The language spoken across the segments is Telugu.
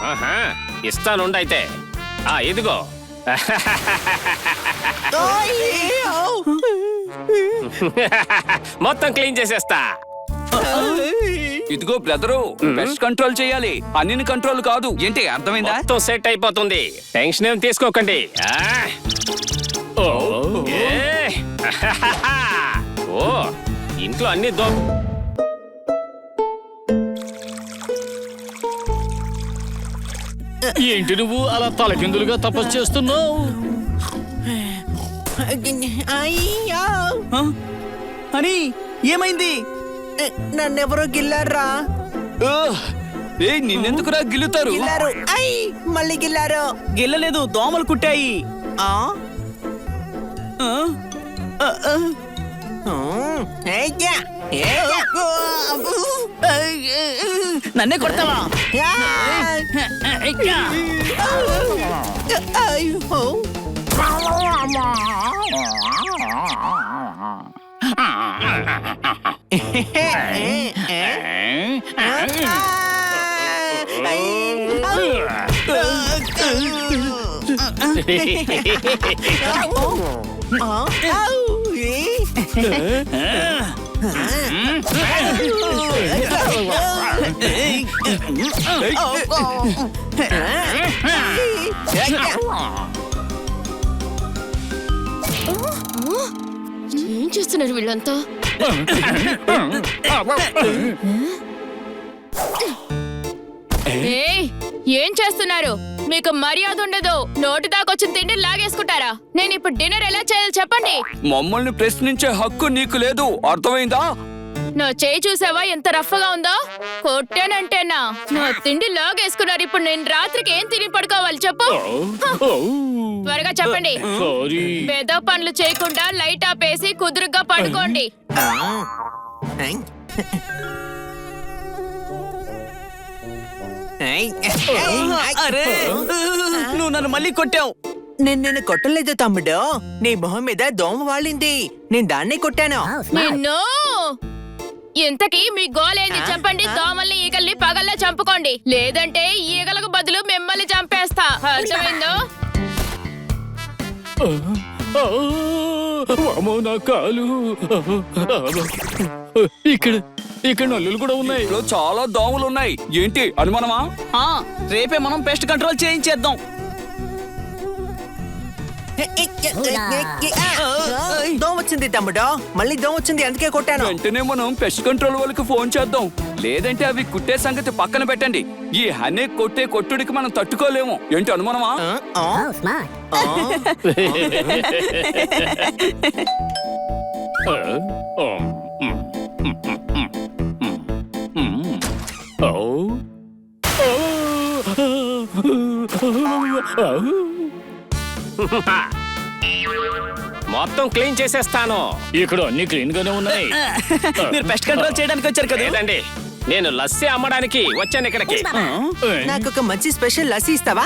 ఆహా, ఇస్తానుండైతే. ఇదిగో. మొత్తం క్లీన్ చేసేస్తా. ఇదిగో బ్రదరు, పెస్ట్ కంట్రోల్ చేయాలి, అన్ని కంట్రోల్ కాదు. ఏంటి అర్థమైందా? మొత్తం సెట్ అయిపోతుంది, టెన్షన్ ఏం తీసుకోకండి. ఓ, ఇంట్లో అన్ని ఏంటి నువ్వు అలా తలకిందులుగా తపస్సు చేస్తున్నావు? అని ఏమైంది? నన్నెవరో గిల్లారా. నిన్నెందుకురా గిల్లుతారు? మళ్ళీ గిల్లారు. గిల్లలేదు, దోమలు కుట్టాయి. నన్నే కొడతావా? ఏం చేస్తున్నారు వీళ్ళంతా? ఏం చేస్తున్నారు? మీకు మర్యాద ఉండదు. నోటి దాకొచ్చిన తిండి లాగేసుకుంటారా? నేను ఇప్పుడు డిన్నర్ ఎలా చేయాలి చెప్పండి. మమ్మల్ని ప్రశ్నించే హక్కు నీకు లేదు, అర్థమైందా? నా చేయి చూసావా ఎంత రఫ్గా ఉందో? కొట్టానంటేనా? నా తిండి లాగేసుకున్నారు. ఇప్పుడు నేను రాత్రికి ఏం తిని పడుకోవాలి చెప్పు? త్వరగా చెప్పండి. పెద్ద పనులు చేయకుండా లైట్ ఆపేసి కుదురుగా పడుకోండి. అరే, నువ్వు నన్ను మళ్ళీ కొట్టావు. నేను కొట్టలేదు తమ్ముడు, నీ మొహం మీద దోమ వాలింది, నేను దాన్నే కొట్టాను. నిన్ను ఇంతకీ మీ గోలేంది చెప్పండి. దోమల్ని ఈగల్ని పగల్లా చంపుకోండి, లేదంటే ఈగలకు బదులు మిమ్మల్ని చంపేస్తా. అర్థమైందో? నా కాలు. ఇక్కడ నల్లులు కూడా ఉన్నాయి. ఇంట్లో చాలా దోమలు ఉన్నాయి. ఏంటి అనుమానమా? రేపే మనం పెస్ట్ కంట్రోల్ చేయించేద్దాం. దోమ వచ్చింది తమ్ముడు, మళ్ళీ దోమ వచ్చింది, అందుకే కొట్టాను. వెంటనే మనం పెస్ట్ కంట్రోల్ వాళ్ళకి ఫోన్ చేద్దాం. లేదంటే అవి కుట్టే సంగతి పక్కన పెట్టండి. ఈ హనీ కొట్టే కొట్టుడికి మనం తట్టుకోలేము. ఏంటి అనుమానమా? మొత్తం క్లీన్ చేసేస్తాను. ఇక్కడ అన్ని క్లీన్ గానే ఉన్నాయి. మీరు పెస్ట్ కంట్రోల్ చేయడానికి వచ్చారు కదా? లేదండి, నేను లస్సీ అమ్మడానికి వచ్చాను ఇక్కడికి. నాకు ఒక మంచి స్పెషల్ లస్సీ ఇస్తావా?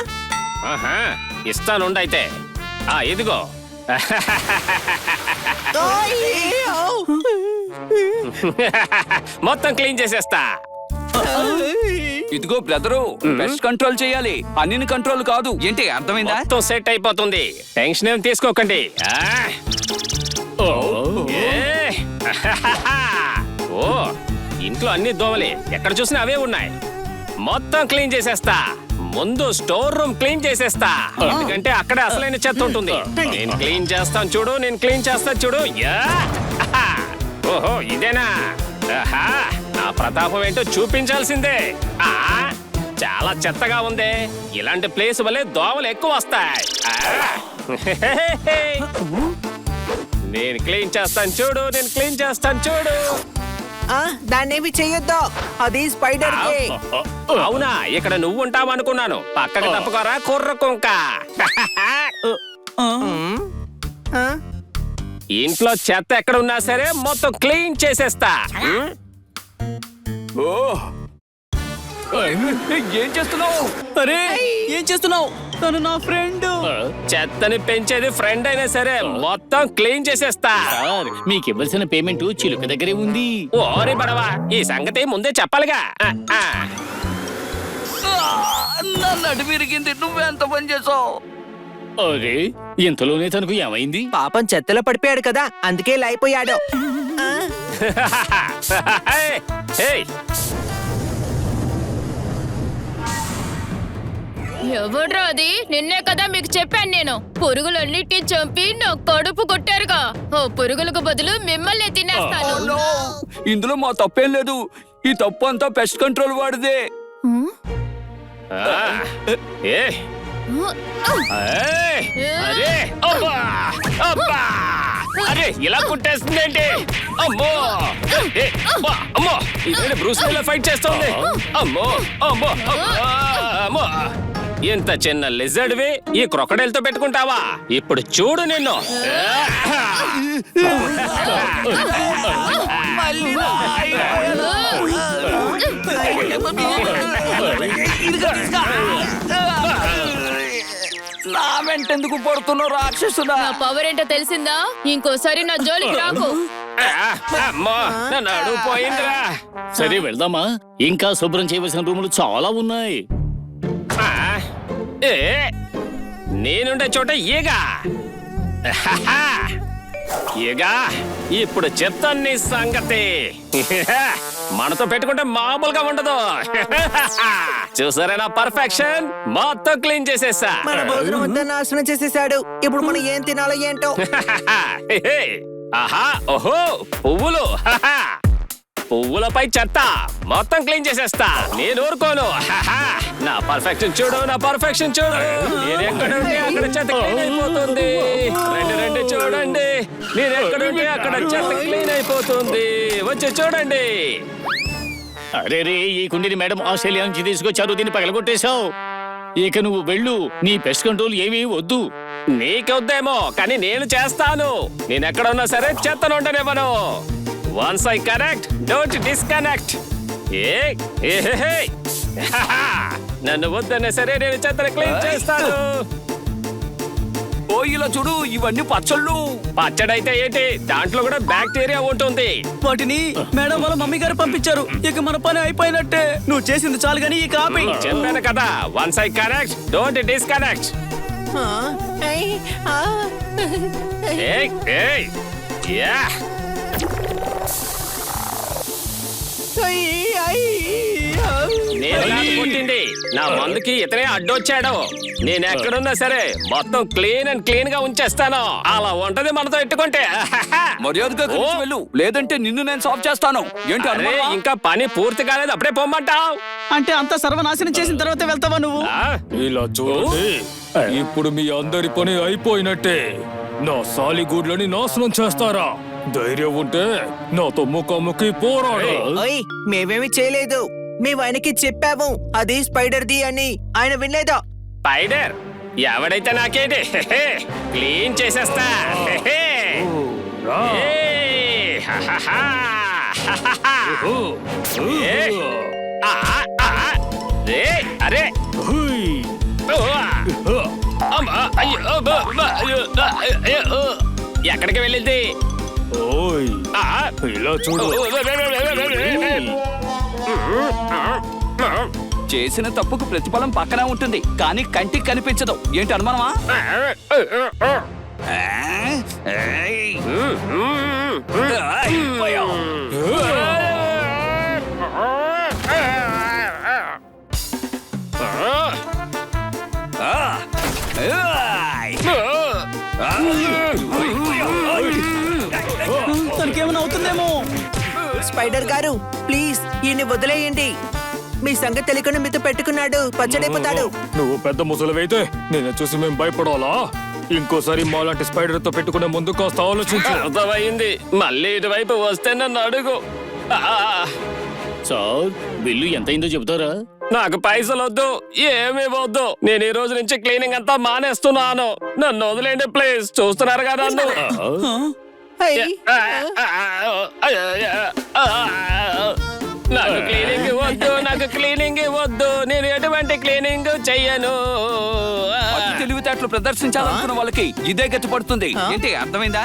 ఇస్తానుండైతే. ఇదిగో. మొత్తం క్లీన్ చేసేస్తా. ఇదిగో బ్రదరు, పెస్ట్ కంట్రోల్ చేయాలి, అన్ని కంట్రోల్ కాదు. ఏంటి అర్థమైందా? మొత్తం సెట్ అయిపోతుంది, టెన్షన్ ఏం తీసుకోకండి. ఓ, ఇంట్లో అన్ని దోమలే, ఎక్కడ చూసినా అవే ఉన్నాయి. మొత్తం క్లీన్ చేసేస్తా. ముందు స్టోర్ రూమ్ క్లీన్ చేసేస్తా, ఎందుకంటే అక్కడ అసలైన చెత్త ఉంటుంది. నేను క్లీన్ చేస్తాను చూడు, నేను క్లీన్ చేస్తాను చూడు. ఓహో, ఇదేనా? నా ప్రతాపం ఏంటో చూపించాల్సిందే. చాలా చెత్తగా ఉంది. ఇలాంటి ప్లేస్ వల్లే దోమలు ఎక్కువ వస్తాయి. నేను క్లీన్ చేస్తాను చూడు, నేను క్లీన్ చేస్తాను చూడు. దాన్నేమి చెయ్యొద్దు, అది స్పైడర్. అవునా, ఇక్కడ నువ్వు ఉంటావు అనుకున్నాను. పక్కకి తప్పుకోరా కుర్ర కుంక. ఇంట్లో చెత్త ఎక్కడ ఉన్నా సరే మొత్తం క్లీన్ చేసేస్తా. ఏం చేస్తున్నావు? అరే, ఏం చేస్తున్నావు? తను నా ఫ్రెండ్. చెత్తని పెంచేది ఫ్రెండ్ అయినా సరే మొత్తం క్లీన్ చేసేస్తా. మీకు ఇవ్వాల్సిన పేమెంట్ చిలుక దగ్గరే ఉంది. ఓరి బడవా, ఈ సంగతి ముందే చెప్పాలిగా. నన్ను విరిగింది, నువ్వెంత పని చేసావు? అరే ఇంతలోనే తనకు ఏమైంది? పాపం చెత్తలో పడిపోయాడు కదా అందుకే ఇలా అయిపోయాడు. ఆ, ఏయ్, ఎవడ్రా అది? నిన్నే కదా మీకు చెప్పాను నేను. పురుగులన్నిటిని చంపి నా కడుపు కొట్టారుగా. ఓ పురుగులకు బదులు మిమ్మల్ని తినేస్తాను. నో, ఇందులో మా తప్పేం లేదు. ఈ తప్పు అంతా పెస్ట్ కంట్రోల్ వాడిదే. ఆ, ఏయ్, అరే అబ్బా, అబ్బా, అరే ఇలా కుట్టేస్తుందేంటి? అమ్మో, ఏ, అబ్బా, అమ్మో, ఇదేంటి బ్రూస్ లీలో ఫైట్ చేస్తోంది? అమ్మో, అమ్మో, అమ్మా, అమ్మో. ఇంత చిన్న లిజర్డ్వి ఈ క్రొకడైల్ తో పెట్టుకుంటావా? ఇప్పుడు చూడు నిన్ను. నా వెంటెందుకు పడుతున్నావు రాక్షసుడా? నా పవర్ ఏంటో తెలిసిందా? ఇంకోసారి నా జోలికి రాకు. అమ్మో, నన్ను అడుగు పోయిందిరా. సరే వెళ్దామా? ఇంకా శుభ్రం చేయవలసిన రూములు చాలా ఉన్నాయి. ఆ, ఏ, నేనుండే చోట ఈగా ఈగా ఇప్పుడు చెప్తాను నీ సంగతి. మనతో పెట్టుకుంటే మామూలుగా ఉండదు. చూసారా నా పర్ఫెక్షన్? మొత్తం క్లీన్ చేసేసా. మన భోజనం అంతా నాశనం చేసేసాడు. ఇప్పుడు మనం ఏం తినాలో ఏంటో. ఆహా, ఓహో, పువ్వులు. పువ్వులపై చెత్త మొత్తం క్లీన్ చేసేస్తా. నేను ఊరుకోను. నా పర్ఫెక్షన్ చూడు, నా పర్ఫెక్షన్ చూడు. నేను ఎక్కడుంటే అక్కడ చెత్త క్లీన్ అయిపోతుంది. రండి రండి చూడండి. నేను ఎక్కడుంటే అక్కడ చెత్త క్లీన్ అయిపోతుంది. వచ్చి చూడండి. అరే రే, ఈ కుండీని మేడం ఆస్ట్రేలియా నుంచి తీసుకొచ్చారు. దీన్ని పగలగొట్టేశావు. ఇక నువ్వు వెళ్ళు. నీ పెస్ట్ కంట్రోల్ ఏమీ వద్దు. నీకొద్దేమో కానీ నేను చేస్తాను. నేను ఎక్కడ ఉన్నా సరే చెత్తను ఉండనివ్వను. Once I connect, don't disconnect. నన్ను వద్దనే సరే నేను చెత్తను క్లీన్ చేస్తాను. ఓ ఇలా చూడు, ఇవన్నీ పచ్చళ్ళు. పచ్చడైతే ఏంటి, దాంట్లో కూడా బ్యాక్టీరియా ఉంటుంది. వాటిని మేడం వాళ్ళ మమ్మీ గారు పంపించారు. ఇక మన పని అయిపోయినట్టే. నువ్వు చేసింది చాలు గానీ ఈ కాపీ. చెప్పాను కదా, once I connect, don't disconnect. ఆ, ఐ, ఆ. ఏయ్, ఏయ్, యా. ఐ, ఐ, ఆ. నేను కాదు కొట్టింది, నా మందుకి ఇతనే అడ్డొచ్చాడు. నేను ఎక్కడున్నా సరే మొత్తం క్లీన్ అండ్ క్లీన్ గా ఉంచేస్తాను. అలా ఉంటది మనతో ఎట్టుకుంటే. మర్యాదగా కలిసి వెళ్ళు, లేదంటే నిన్ను నేను సాఫ్ చేస్తాను. ఏంటి అరే, అనుమానమా? ఇంకా పని పూర్తి కాలేదు, అప్పుడే పొమ్మంటావు? అంటే అంతా సర్వనాశనం చేసిన తర్వాత వెళ్తావా నువ్వు? ఇలా చూడండి, ఇప్పుడు మీ అందరి పని అయిపోయినట్టే. నా సాలిగూడ్లని నాశనం చేస్తారా? ధైర్యం ఉంటే నాతో ముఖాముఖి పోరాడు. ఓయ్, మేమేమి చేయలేదు. మేము ఆయనకి చెప్పాము అది స్పైడర్ది అని. ఆయన వినలేదా? స్పైడర్ ఎవడైతే నాకేంటి, క్లీన్ చేసేస్తా. రా. ఏయ్, హహహా, హహహా. ఏయ్, ఆ, ఆ, ఏయ్, అరే, హుయ్. ఓ, అమ్మా, అయ్యో, అబ్బా, అబ్బా, అయ్యో, అయ్యో. ఎక్కడికి వెళ్ళింది? ఓయ్, ఆ, ఇలా చూడు. చేసిన తప్పుకు ప్రతిఫలం పక్కనే ఉంటుంది, కానీ కంటికి కనిపించదు. ఏంటి అనుమానమా? ఏయ్. అయిపోయావు. ఆ. ఏయ్. తనకేమైనా అవుతుందేమో. స్పైడర్ గారు ప్లీజ్ ఈయన్ని వదిలేయండి. మీ సంగతి తెలియకుండా మీతో పెట్టుకున్నాడు, పచ్చడైపోతాడు. నువ్వు పెద్ద ముసలివైతే నేను చూసి మేము భయపడాలా? ఇంకోసారి మాలాంటి స్పైడర్ తో పెట్టుకునే ముందు కాస్త ఆలోచించు. అర్థమైంది. మళ్ళీ ఇటువైపు వస్తే నన్ను అడుగు. ఆ, సార్, బిల్లు ఎంతైందో చెబుతారా? నాకు పైసలు వద్దు, ఏమీ వద్దు. నేను ఈ రోజు నుంచి క్లీనింగ్ అంతా మానేస్తున్నాను. నన్ను వదిలేండి ప్లీజ్. చూస్తున్నారు కదా నన్ను. ఐ, నాకు క్లీనింగ్ వద్దు, నాకు క్లీనింగ్ వద్దు. నేను ఎటువంటి క్లీనింగ్ చెయ్యను. అతి తెలివితేటలు ప్రదర్శించాలనుకున్న వాళ్ళకి ఇదే గతి పడుతుంది. ఏంటి అర్థమైందా?